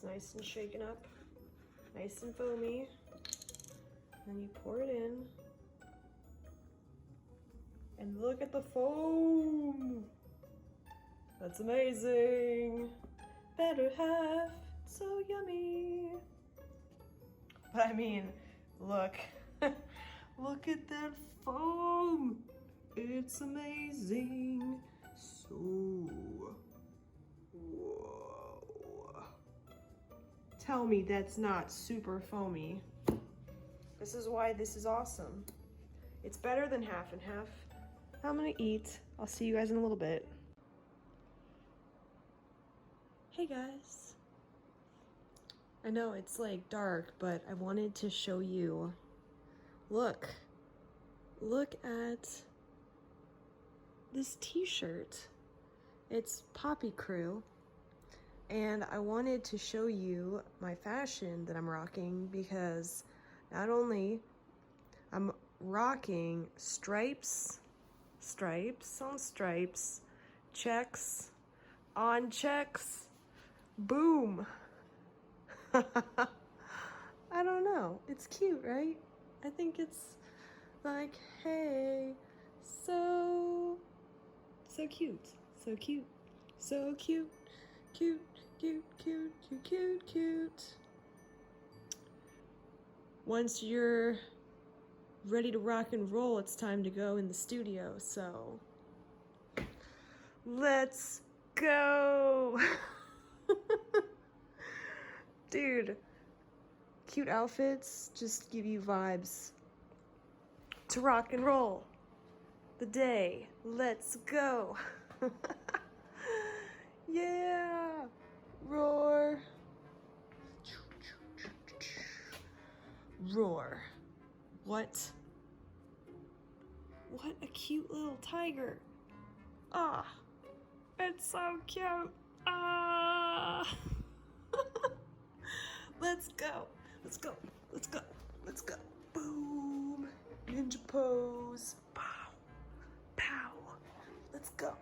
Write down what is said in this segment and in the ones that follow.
It's nice and shaken up, nice and foamy. Then you pour it in. And look at the foam. That's amazing. Better half, so yummy. But I mean, look. Look at that foam. It's amazing. So, whoa. Tell me that's not super foamy. This is why this is awesome. It's better than half and half. I'm gonna eat. I'll see you guys in a little bit. Hey guys. I know it's like dark, but I wanted to show you. Look at this t-shirt. It's Poppy Crew. And I wanted to show you my fashion that I'm rocking because not only I'm rocking stripes on stripes, checks on checks, boom. I don't know, it's cute, right? I think it's like, hey, so cute, so cute, so cute, cute, cute, cute, cute, cute, cute. Once you're ready to rock and roll, it's time to go in the studio, so let's go. Dude, cute outfits just give you vibes to rock and roll the day. Let's go. Yeah, roar. Roar. What a cute little tiger. Ah, it's so cute. Ah. Let's go. Let's go. Let's go. Let's go. Boom. Ninja pose. Pow. Pow. Let's go.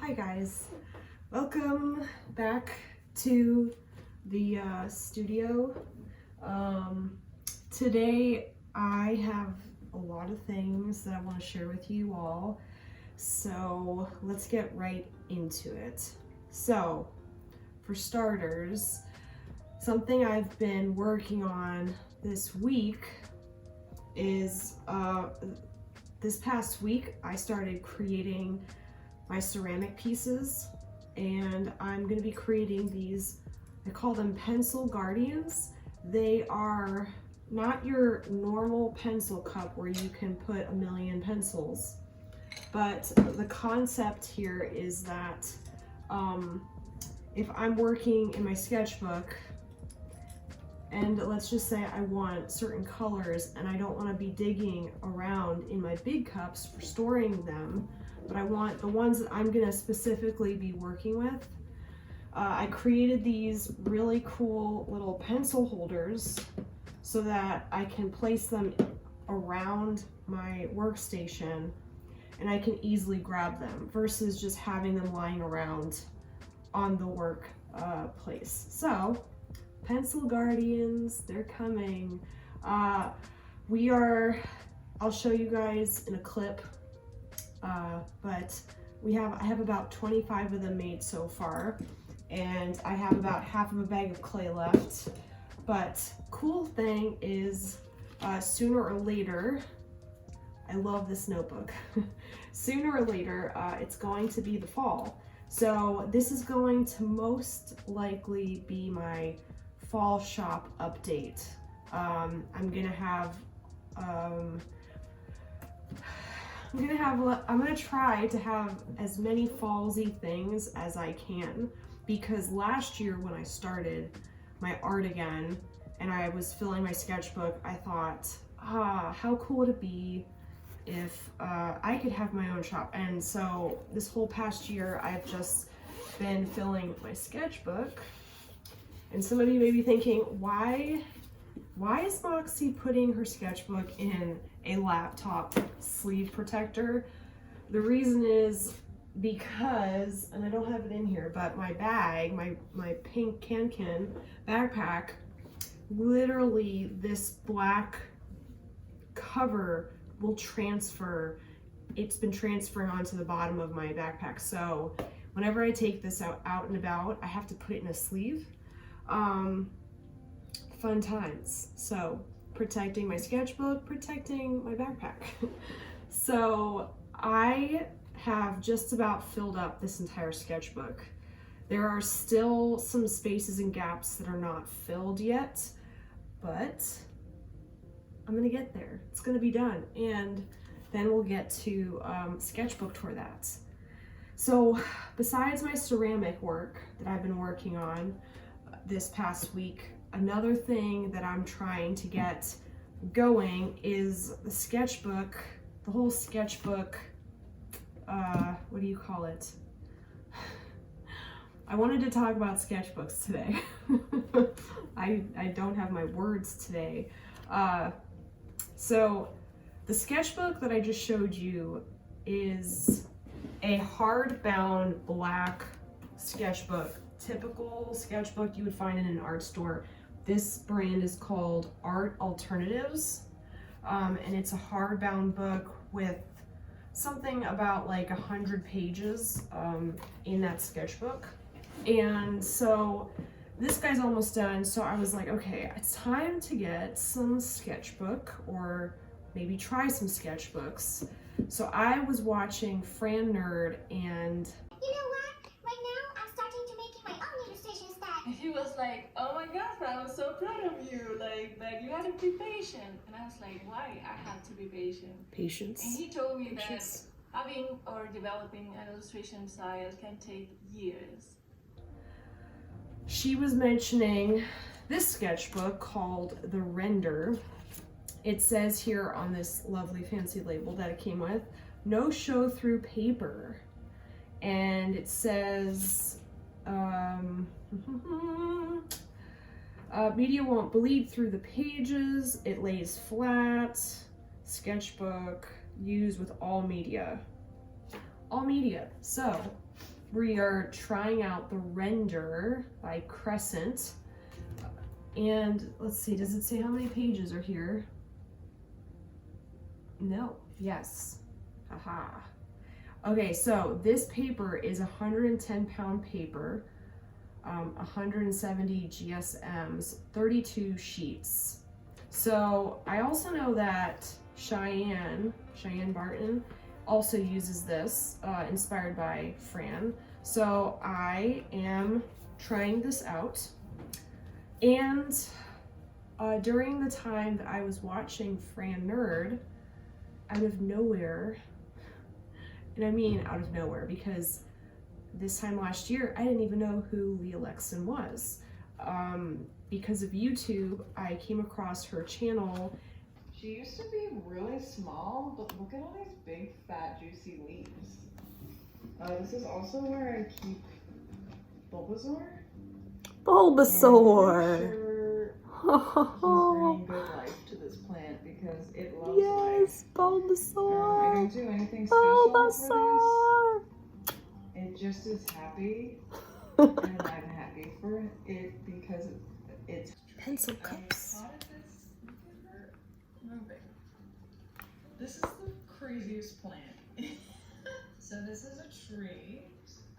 Hi guys, welcome back to the studio. Today I have a lot of things that I want to share with you all, so let's get right into it. So for starters, something I've been working on this week is this past week I started creating my ceramic pieces, and I'm going to be creating these, I call them pencil guardians. They are not your normal pencil cup where you can put a million pencils, but the concept here is that if I'm working in my sketchbook and let's just say I want certain colors and I don't want to be digging around in my big cups for storing them, but I want the ones that I'm gonna specifically be working with. I created these really cool little pencil holders so that I can place them around my workstation and I can easily grab them versus just having them lying around on the work place. So, pencil guardians, they're coming. I'll show you guys in a clip. But I have about 25 of them made so far, and I have about half of a bag of clay left. But cool thing is, sooner or later, I love this notebook. Sooner or later, it's going to be the fall. So this is going to most likely be my fall shop update. I'm gonna try to have as many fallsy things as I can, because last year when I started my art again and I was filling my sketchbook, I thought, how cool would it be if I could have my own shop. And so this whole past year I've just been filling my sketchbook And some of you may be thinking, why is Moxie putting her sketchbook in a laptop sleeve protector? The reason is because, and I don't have it in here, but my bag, my pink Can backpack, literally this black cover will transfer. It's been transferring onto the bottom of my backpack. So whenever I take this out and about, I have to put it in a sleeve. Fun times. So protecting my sketchbook, protecting my backpack. So I have just about filled up this entire sketchbook. There are still some spaces and gaps that are not filled yet, but I'm gonna get there. It's gonna be done, and then we'll get to sketchbook for that. So besides my ceramic work that I've been working on this past week, another thing that I'm trying to get going is the sketchbook, the whole sketchbook, what do you call it? I wanted to talk about sketchbooks today. I don't have my words today. So the sketchbook that I just showed you is a hardbound black sketchbook, typical sketchbook you would find in an art store. This brand is called Art Alternatives, and it's a hardbound book with something about like 100 pages in that sketchbook. And so this guy's almost done, so I was like, okay, it's time to get some sketchbook, or maybe try some sketchbooks. So I was watching Fran Nerd, and you know what? Right now I'm starting to making my own illustration style. And he was like, oh my gosh, I was so proud of you. Like, but you had to be patient. And I was like, why? I have to be patient. patience. And he told me Patience. that having or developing an illustration style can take years. She was mentioning this sketchbook called The Render. It says here on this lovely fancy label that it came with, no show through paper. And it says, media won't bleed through the pages, it lays flat, sketchbook used with all media. All media. So we are trying out The Render by Crescent. And let's see, does it say how many pages are here? No. Yes. Haha. Okay, so this paper is 110-pound paper, 170 GSMs, 32 sheets. So I also know that Cheyenne Barton also uses this, inspired by Fran. So I am trying this out. And during the time that I was watching Fran Nerd, out of nowhere, and I mean out of nowhere, because this time last year I didn't even know who Leah Lexon was. Because of YouTube, I came across her channel. She used to be really small, but look at all these big, fat, juicy leaves. This is also where I keep Bulbasaur. Bulbasaur! He's bringing good life to this plant because it loves Yes, life. Bulbasaur! I don't do anything special Bulbasaur! for this. It just is happy, and I'm happy for it because it's Pencil cups. I potted this. Look at her moving. This is the craziest plant. So this is a tree.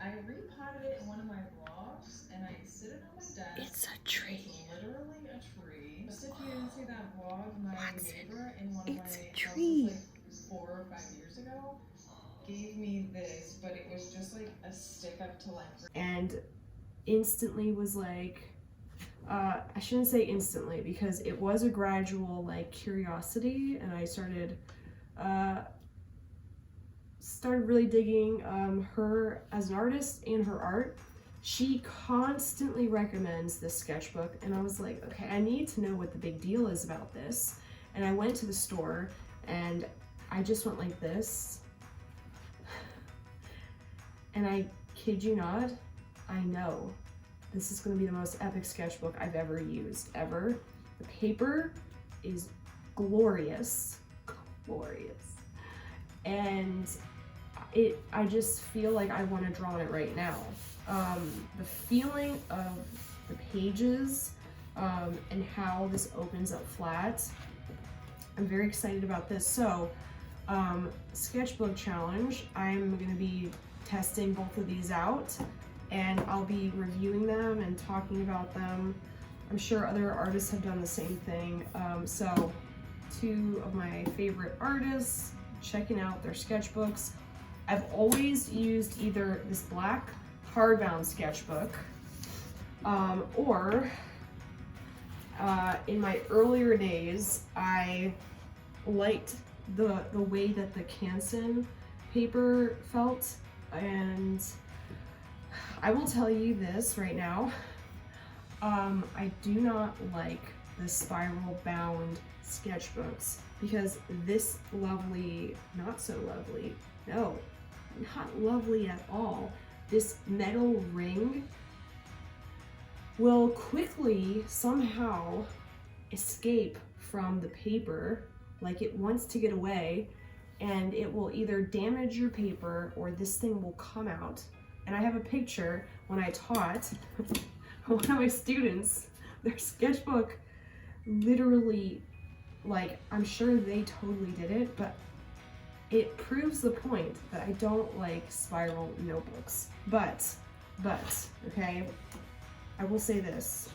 I repotted it in one of my vlogs, and I sit it on my desk. It's a tree. It's literally a tree. Just if you didn't see that vlog, my neighbor in one of my It's a houses tree. like 4 or 5 years ago gave me this, but it was just like a stick up to like. And instantly was like, I shouldn't say instantly, because it was a gradual like curiosity, and I started really digging her as an artist and her art. She constantly recommends this sketchbook, and I was like, okay, I need to know what the big deal is about this. And I went to the store, and I just went like this, and I kid you not, I know this is going to be the most epic sketchbook I've ever used, ever. The paper is glorious, and I just feel like I want to draw on it right now. The feeling of the pages and how this opens up flat, I'm very excited about this. So sketchbook challenge, I'm going to be testing both of these out, and I'll be reviewing them and talking about them. I'm sure other artists have done the same thing. So 2 of my favorite artists, checking out their sketchbooks. I've always used either this black hardbound sketchbook or in my earlier days, I liked the way that the Canson paper felt, and I will tell you this right now, I do not like the spiral bound sketchbooks, because this lovely, not so lovely, no, not lovely at all, this metal ring will quickly somehow escape from the paper, like it wants to get away, and it will either damage your paper or this thing will come out. And I have a picture when I taught one of my students, their sketchbook literally, like, I'm sure they totally did it, but it proves the point that I don't like spiral notebooks. But, okay, I will say this.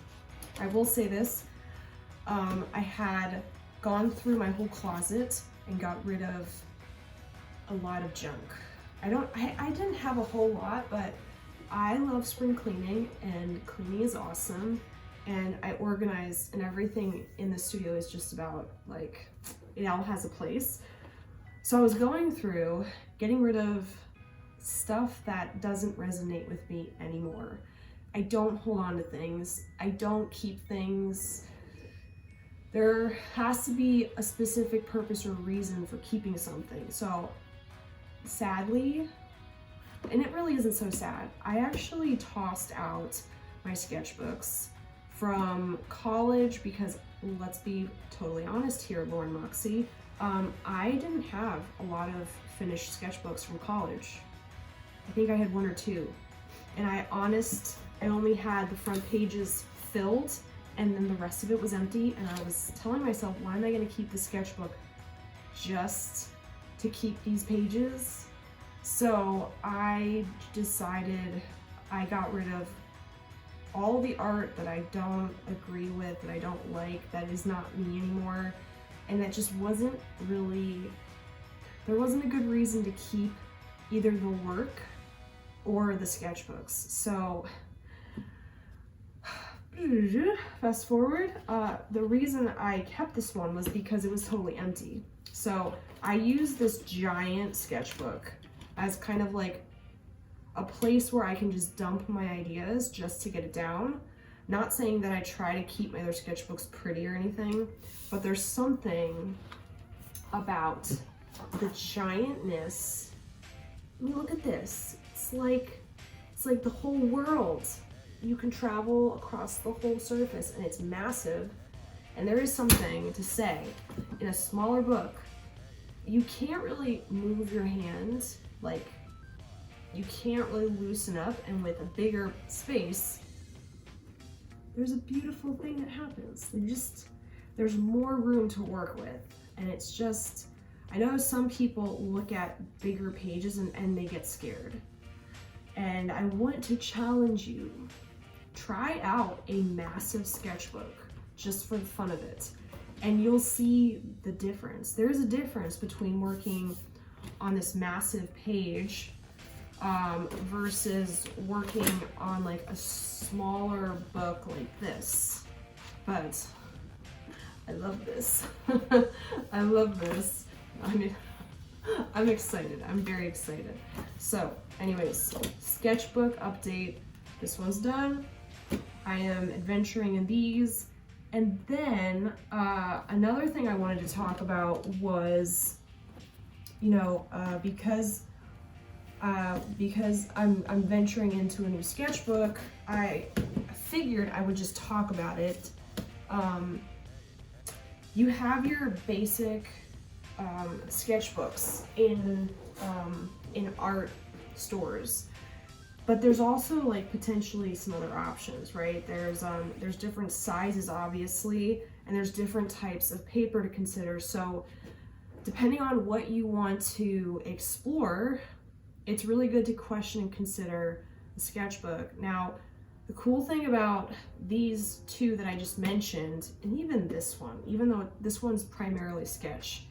I had gone through my whole closet and got rid of a lot of junk. I didn't have a whole lot, but I love spring cleaning, and cleaning is awesome. And I organized, and everything in the studio is just about, like, it all has a place. So I was going through, getting rid of stuff that doesn't resonate with me anymore. I don't hold on to things. I don't keep things. There has to be a specific purpose or reason for keeping something. So sadly, and it really isn't so sad, I actually tossed out my sketchbooks from college because, let's be totally honest here, Lauren Moxie, I didn't have a lot of finished sketchbooks from college. I think I had 1 or 2, and I only had the front pages filled, and then the rest of it was empty. And I was telling myself, why am I going to keep the sketchbook just to keep these pages? So I decided, I got rid of all the art that I don't agree with, that I don't like, that is not me anymore. And that just wasn't really, there wasn't a good reason to keep either the work or the sketchbooks. So fast forward, the reason I kept this one was because it was totally empty. So I used this giant sketchbook as kind of like a place where I can just dump my ideas just to get it down. Not saying that I try to keep my other sketchbooks pretty or anything, but there's something about the giantness. I mean, look at this. It's like the whole world. You can travel across the whole surface, and it's massive. And there is something to say, in a smaller book, you can't really move your hands, like, you can't really loosen up, and with a bigger space, there's a beautiful thing that happens. There's more room to work with. And it's just, I know some people look at bigger pages and they get scared. And I want to challenge you, try out a massive sketchbook just for the fun of it, and you'll see the difference. There's a difference between working on this massive page versus working on like a smaller book like this. But I love this. I love this. I'm excited. I'm very excited. So anyways, sketchbook update. This one's done. I am adventuring in these. And then another thing I wanted to talk about was, you know, because I'm venturing into a new sketchbook, I figured I would just talk about it. You have your basic sketchbooks in art stores, but there's also like potentially some other options, right? There's different sizes, obviously, and there's different types of paper to consider. So depending on what you want to explore, it's really good to question and consider the sketchbook. Now, the cool thing about these two that I just mentioned, and even this one, even though this one's primarily sketch,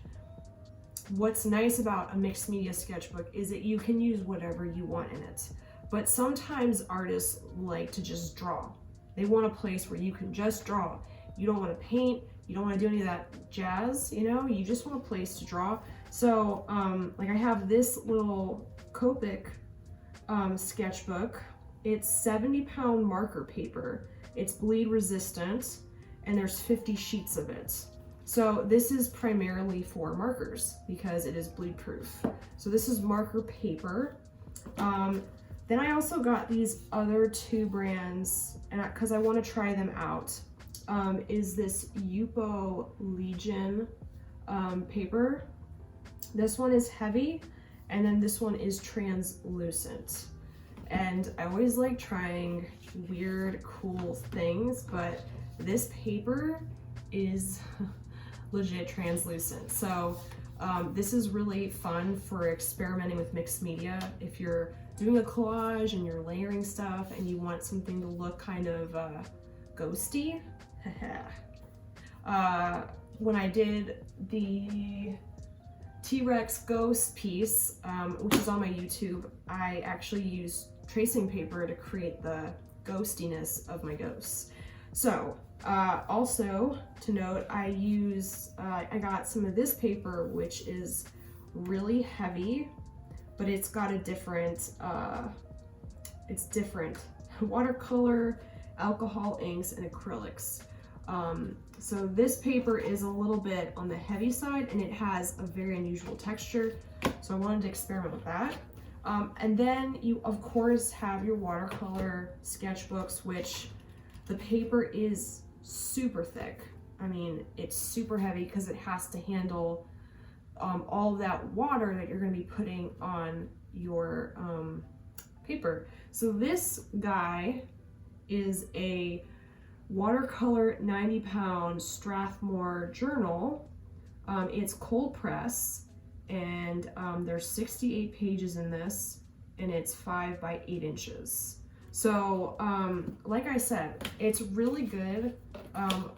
what's nice about a mixed media sketchbook is that you can use whatever you want in it. But sometimes artists like to just draw. They want a place where you can just draw. You don't want to paint, you don't want to do any of that jazz, you know, you just want a place to draw. So like I have this little Copic sketchbook. It's 70-pound marker paper. It's bleed resistant, and there's 50 sheets of it. So this is primarily for markers because it is bleed proof. So this is marker paper. Then I also got these other two brands, and because I want to try them out, is this Yupo Legion paper. This one is heavy, and then this one is translucent. And I always like trying weird, cool things, but this paper is legit translucent. So this is really fun for experimenting with mixed media. If you're doing a collage and you're layering stuff and you want something to look kind of ghosty, when I did the T-Rex ghost piece, which is on my YouTube, I actually used tracing paper to create the ghostiness of my ghosts. So also to note, I got some of this paper, which is really heavy, but it's got a different, it's different watercolor, alcohol inks, and acrylics. So this paper is a little bit on the heavy side, and it has a very unusual texture. So I wanted to experiment with that. And then you of course have your watercolor sketchbooks, which the paper is super thick. I mean, it's super heavy because it has to handle all of that water that you're going to be putting on your paper. So this guy is a watercolor 90-pound Strathmore journal. It's cold press, and there's 68 pages in this, and it's 5 by 8 inches. So like I said, it's really good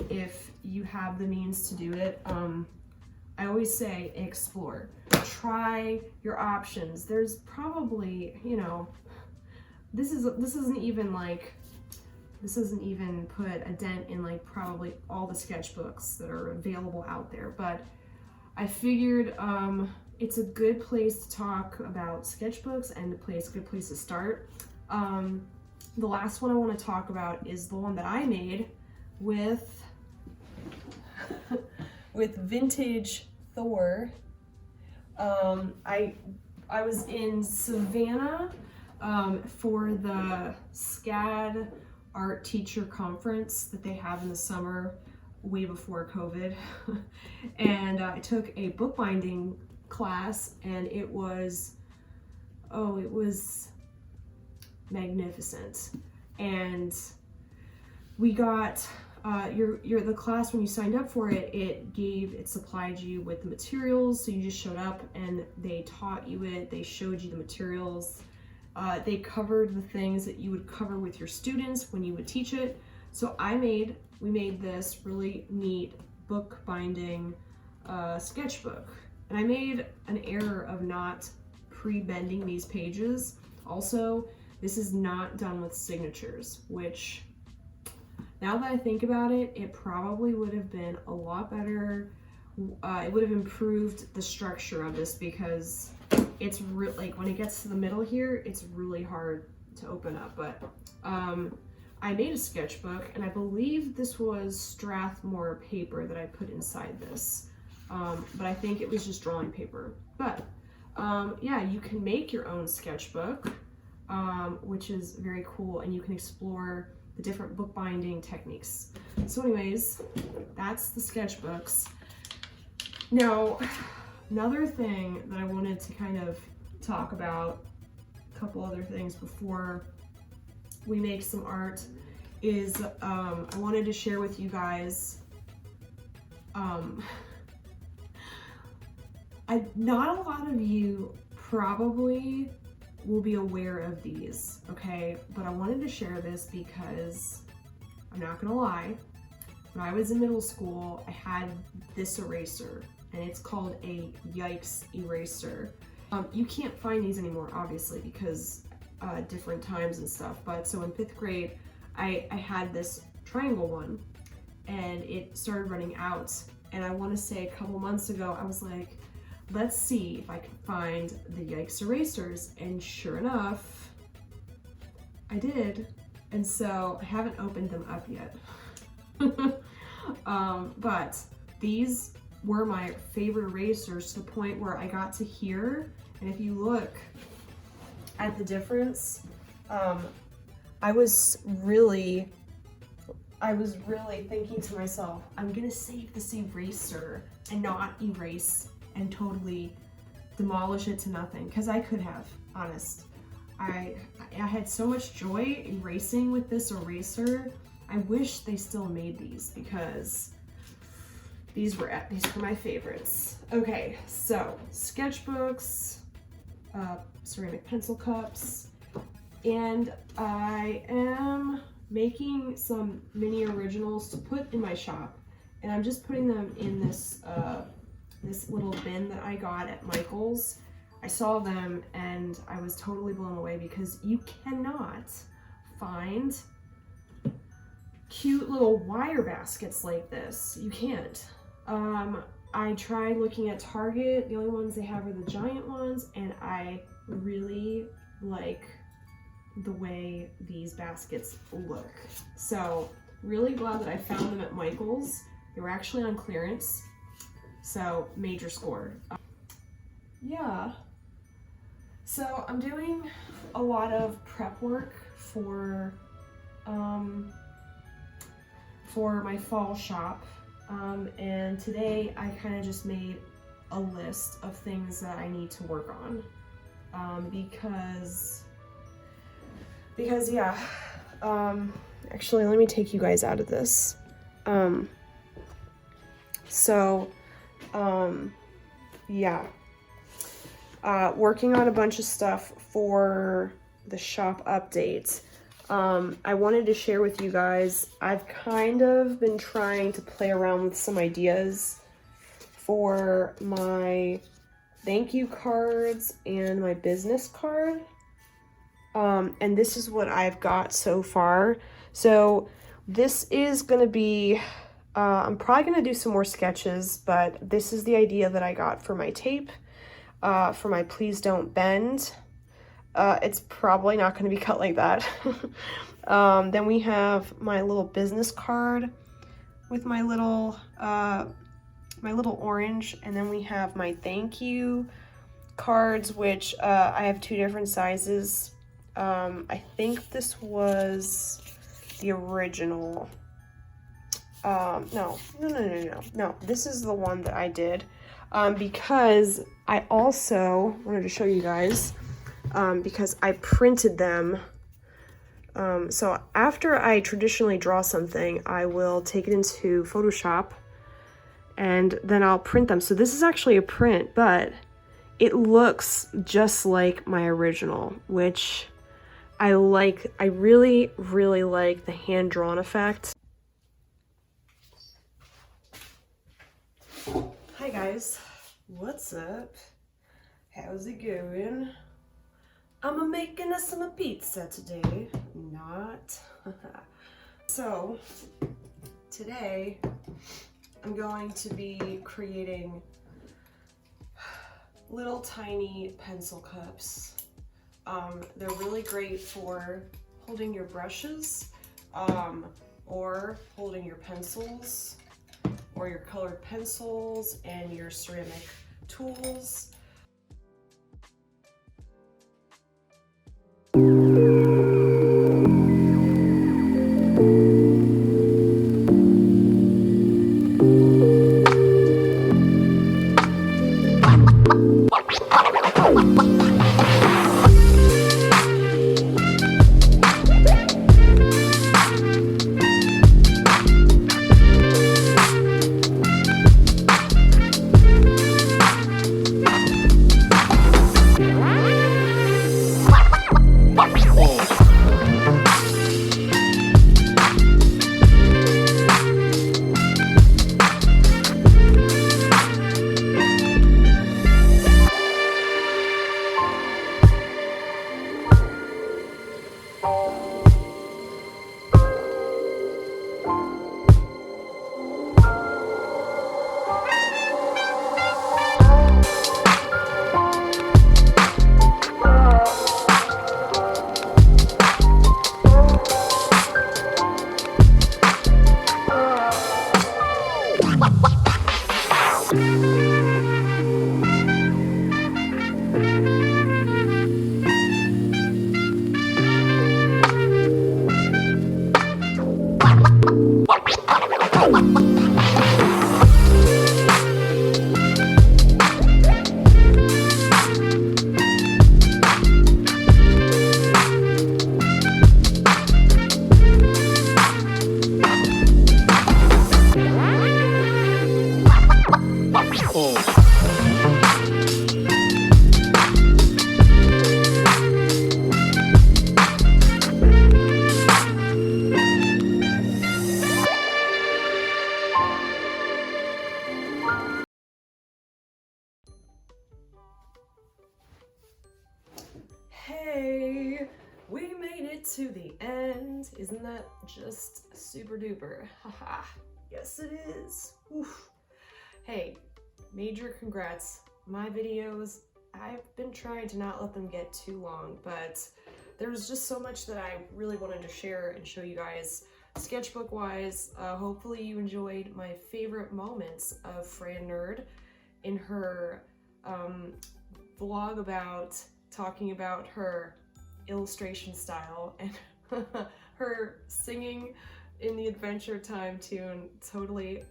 if you have the means to do it. I always say explore, try your options. There's probably, you know, this isn't even put a dent in like probably all the sketchbooks that are available out there, but I figured it's a good place to talk about sketchbooks and a good place to start. The last one I want to talk about is the one that I made with vintage Thor. I was in Savannah for the SCAD art teacher conference that they have in the summer, way before COVID. And I took a bookbinding class, and it was magnificent. And we got the class, when you signed up for it, it supplied you with the materials. So you just showed up and they taught you it, they showed you the materials. They covered the things that you would cover with your students when you would teach it. So we made this really neat bookbinding sketchbook. And I made an error of not pre-bending these pages. Also, this is not done with signatures, which, now that I think about it, it probably would have been a lot better. It would have improved the structure of this, because it's like when it gets to the middle here, it's really hard to open up. But I made a sketchbook, and I believe this was Strathmore paper that I put inside this. But I think it was just drawing paper. But yeah, you can make your own sketchbook, which is very cool, and you can explore the different bookbinding techniques. So anyways, that's the sketchbooks. Now, another thing that I wanted to kind of talk about, a couple other things before we make some art, is I wanted to share with you guys, not a lot of you probably will be aware of these, okay? But I wanted to share this because I'm not gonna lie, when I was in middle school, I had this eraser, and it's called a Yikes eraser. You can't find these anymore, obviously, because different times and stuff, but so in 5th grade, I had this triangle one, and it started running out, and I want to say a couple months ago, I was like, let's see if I can find the Yikes erasers, and sure enough, I did, and so I haven't opened them up yet. But these were my favorite erasers to the point where I got to here, and if you look at the difference, I was really thinking to myself, I'm gonna save this eraser and not erase and totally demolish it to nothing, because I could have, honest. I had so much joy erasing with this eraser. I wish they still made these, because these were my favorites. Okay, so sketchbooks, ceramic pencil cups, and I am making some mini originals to put in my shop, and I'm just putting them in this this little bin that I got at Michael's. I saw them and I was totally blown away, because you cannot find cute little wire baskets like this. You can't. I tried looking at Target. The only ones they have are the giant ones, and I really like the way these baskets look. So really glad that I found them at Michael's. They were actually on clearance, so major score. Yeah, so I'm doing a lot of prep work for my fall shop, and today I kind of just made a list of things that I need to work on, because yeah, actually let me take you guys out of this. Yeah, working on a bunch of stuff for the shop update. I wanted to share with you guys, I've kind of been trying to play around with some ideas for my thank you cards and my business card. And this is what I've got so far. So this is going to be, I'm probably going to do some more sketches, but this is the idea that I got for my tape, for my Please Don't Bend. It's probably not going to be cut like that. Then we have my little business card with my little orange, and then we have my thank you cards, which I have 2 different sizes. I think this was the original. No, this is the one that I did, because I also wanted to show you guys, because I printed them. So after I traditionally draw something, I will take it into Photoshop, and then I'll print them. So this is actually a print, but it looks just like my original, which I like. I really, really like the hand-drawn effect. Hi guys, what's up? How's it going? I'm making us some pizza today. Not. So, today I'm going to be creating little tiny pencil cups. They're really great for holding your brushes, or holding your pencils, or your colored pencils and your ceramic tools. just super duper. Haha. Yes, it is. Oof. Hey, major congrats. My videos, I've been trying to not let them get too long, but there was just so much that I really wanted to share and show you guys sketchbook wise. Hopefully you enjoyed my favorite moments of Fran Nerd in her vlog about talking about her illustration style and her singing in the Adventure Time tune. Totally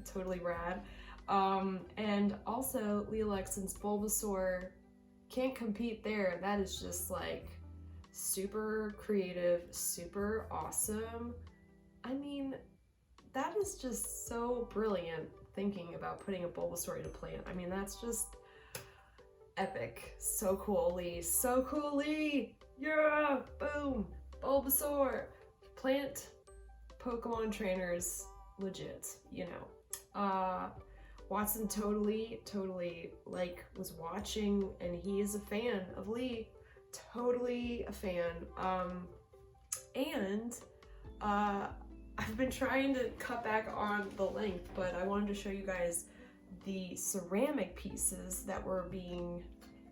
rad. And also Leah Lexon's Bulbasaur, can't compete there. That is just like super creative, super awesome. I mean, that is just so brilliant, thinking about putting a Bulbasaur in a plant. I mean, that's just epic. So cool, Lee. So cool, Lee. Yeah, boom. Bulbasaur. Plant Pokemon trainers, legit, you know. Watson totally like was watching, and he is a fan of Lee. Totally a fan. I've been trying to cut back on the length, but I wanted to show you guys the ceramic pieces that were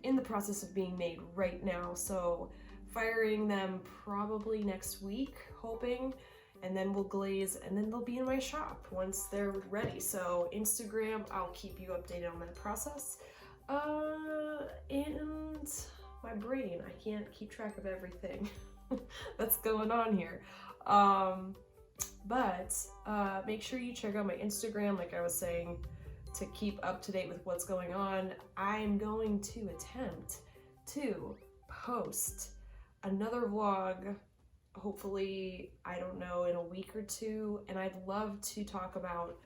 in the process of being made right now. So firing them probably next week, hoping, and then we'll glaze, and then they'll be in my shop once they're ready. So Instagram, I'll keep you updated on that process. And my brain, I can't keep track of everything that's going on here. But make sure you check out my Instagram, like I was saying, to keep up to date with what's going on. I'm going to attempt to post another vlog, hopefully, I don't know, in a week or two, and I'd love to talk about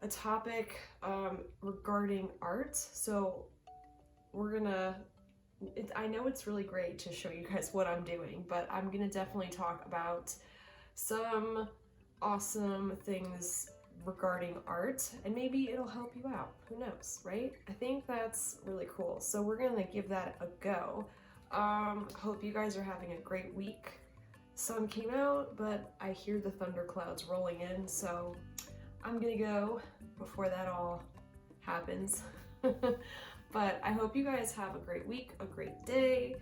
a topic regarding art. So we're gonna, I know it's really great to show you guys what I'm doing, but I'm gonna definitely talk about some awesome things regarding art, and maybe it'll help you out. Who knows, right? I think that's really cool. So we're gonna give that a go. Hope you guys are having a great week. Sun came out, but I hear the thunderclouds rolling in, so I'm gonna go before that all happens. But I hope you guys have a great week, a great day,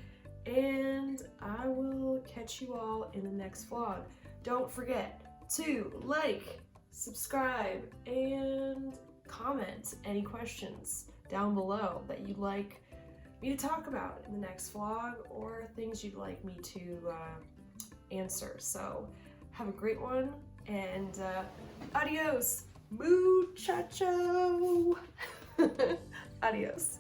and I will catch you all in the next vlog. Don't forget to like, subscribe, and comment any questions down below that you'd like me to talk about in the next vlog, or things you'd like me to answer. So have a great one, and adios, muchacho. Adios.